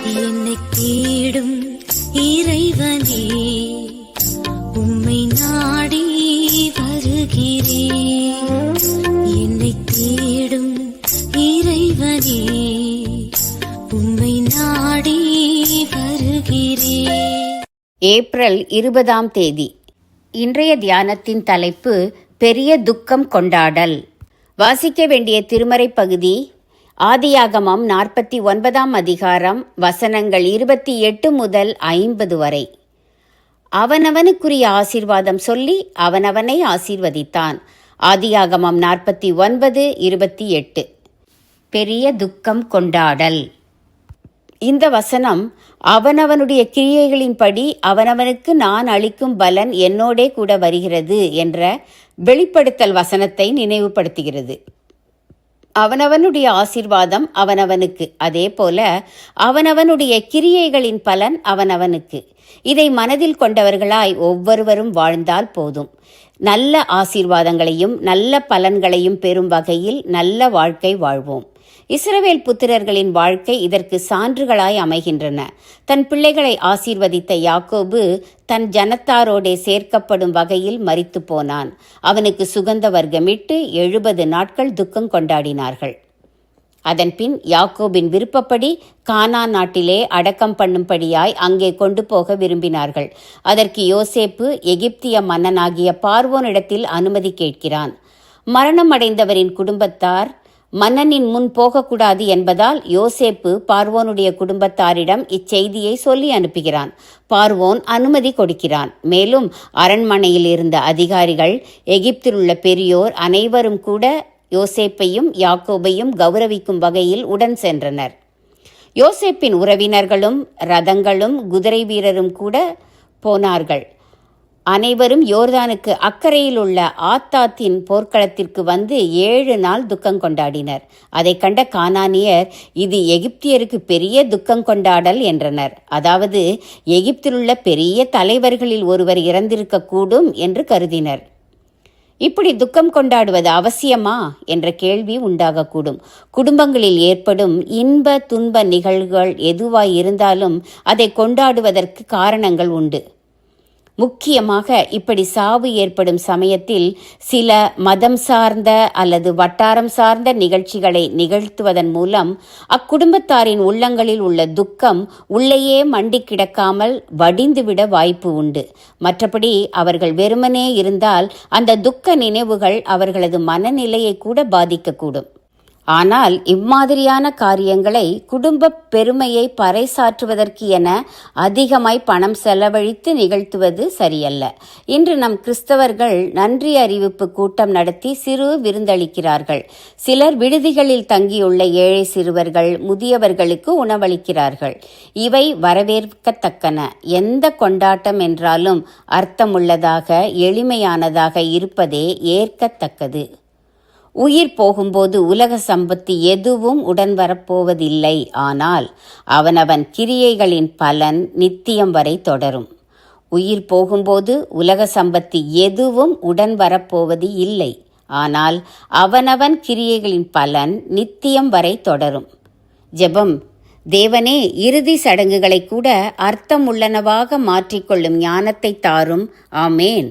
என்னை தேடும் இறைவனே, உம்மை நாடி வருகிறேன். என்னை தேடும் இறைவனே, உம்மை நாடி வருகிறேன். ஏப்ரல் 20ஆம் தேதி. இன்றைய தியானத்தின் தலைப்பு பெரிய துக்கம் கொண்டாடல். வாசிக்க வேண்டிய திருமறை பகுதி ஆதியாகமம் 49ஆம் அதிகாரம் வசனங்கள் 28 முதல் 50 வரை. அவனவனுக்குரிய ஆசீர்வாதம் சொல்லி அவனவனை ஆசீர்வதித்தான். ஆதியாகமம் 49:28. பெரிய துக்கம் கொண்டாடல். இந்த வசனம் அவனவனுடைய கிரியைகளின்படி அவனவனுக்கு நான் அளிக்கும் பலன் என்னோடே கூட வருகிறது என்ற வெளிப்படுத்தல் வசனத்தை நினைவுபடுத்துகிறது. அவனவனுடைய ஆசீர்வாதம் அவனவனுக்கு, அதே போல அவனவனுடைய கிரியைகளின் பலன் அவனவனுக்கு. இதை மனதில் கொண்டவர்களாய் ஒவ்வொருவரும் வாழ்ந்தால் போதும். நல்ல ஆசீர்வாதங்களையும் நல்ல பலன்களையும் பெறும் வகையில் நல்ல வாழ்க்கை வாழ்வோம். இஸ்ரவேல் புத்திரர்களின் வாழ்க்கை இதற்கு சான்றுகளாய் அமைகின்றன. தன் பிள்ளைகளை ஆசீர்வதித்த யாக்கோபு தன் ஜனத்தாரோடே சேர்க்கப்படும் வகையில் மரித்து போனான். அவனுக்கு சுகந்த வர்க்கமிட்டு 70 நாட்கள் துக்கம் கொண்டாடினார்கள். அதன்பின் யாக்கோபின் விருப்பப்படி கானான் நாட்டிலே அடக்கம் பண்ணும்படியாய் அங்கே கொண்டு போக விரும்பினார்கள். அதற்கு யோசேப்பு எகிப்திய மன்னனாகிய பார்வோனிடத்தில் அனுமதி கேட்கிறான். மரணம் அடைந்தவரின் குடும்பத்தார் மன்னனின் முன் போகக்கூடாது என்பதால் யோசேப்பு பார்வோனுடைய குடும்பத்தாரிடம் இச்செய்தியை சொல்லி அனுப்புகிறான். பார்வோன் அனுமதி கொடுக்கிறான். மேலும் அரண்மனையில் இருந்த அதிகாரிகள், எகிப்தில் உள்ள பெரியோர் அனைவரும் கூட யோசேப்பையும் யாக்கோபையும் கௌரவிக்கும் வகையில் உடன் சென்றனர். யோசேப்பின் உறவினர்களும் ரதங்களும் குதிரை வீரரும் கூட போனார்கள். அனைவரும் யோர்தானுக்கு அக்கறையில் உள்ள ஆத்தாத்தின் போர்க்களத்திற்கு வந்து 7 நாள் துக்கம் கொண்டாடினர். அதை கண்ட கானானியர், இது எகிப்தியருக்கு பெரிய துக்கம் கொண்டாடல் என்றனர். அதாவது எகிப்திலுள்ள பெரிய தலைவர்களில் ஒருவர் இறந்திருக்கக்கூடும் என்று கருதினர். இப்படி துக்கம் கொண்டாடுவது அவசியமா என்ற கேள்வி உண்டாகக்கூடும். குடும்பங்களில் ஏற்படும் இன்ப துன்ப நிகழ்வுகள் எதுவாய் இருந்தாலும் அதை கொண்டாடுவதற்கு காரணங்கள் உண்டு. முக்கியமாக இப்படி சாவு ஏற்படும் சமயத்தில் சில மதம் சார்ந்த அல்லது வட்டாரம் சார்ந்த நிகழ்ச்சிகளை நிகழ்த்துவதன் மூலம் அக்குடும்பத்தாரின் உள்ளங்களில் உள்ள துக்கம் உள்ளேயே மண்டி கிடக்காமல் வடிந்துவிட வாய்ப்பு உண்டு. மற்றபடி அவர்கள் வெறுமனே இருந்தால் அந்த துக்க நினைவுகள் அவர்களது மனநிலையை கூட பாதிக்கக்கூடும். ஆனால் இம்மாதிரியான காரியங்களை குடும்ப பெருமையை பறைசாற்றுவதற்கு என அதிகமாய் பணம் செலவழித்து நிகழ்த்துவது சரியல்ல. இன்று நம் கிறிஸ்தவர்கள் நன்றி அறிவிப்பு கூட்டம் நடத்தி சிறு விருந்தளிக்கிறார்கள். சிலர் விடுதிகளில் தங்கியுள்ள ஏழை சிறுவர்கள், முதியவர்களுக்கு உணவளிக்கிறார்கள். இவை வரவேற்கத்தக்கன. எந்த கொண்டாட்டம் என்றாலும் அர்த்தமுள்ளதாக எளிமையானதாக இருப்பதே ஏற்கத்தக்கது. உயிர் போகும்போது உலக சம்பத்து எதுவும் உடன் வரப்போவதில்லை. ஆனால் அவனவன் கிரியைகளின் பலன் நித்தியம் வரை தொடரும். உயிர் போகும்போது உலக சம்பத்து எதுவும் உடன் வரப்போவது இல்லை. ஆனால் அவனவன் கிரியைகளின் பலன் நித்தியம் வரை தொடரும். ஜெபம். தேவனே, இறுதி சடங்குகளை கூட அர்த்தமுள்ளனவாக மாற்றிக்கொள்ளும் ஞானத்தை தாரும். ஆமேன்.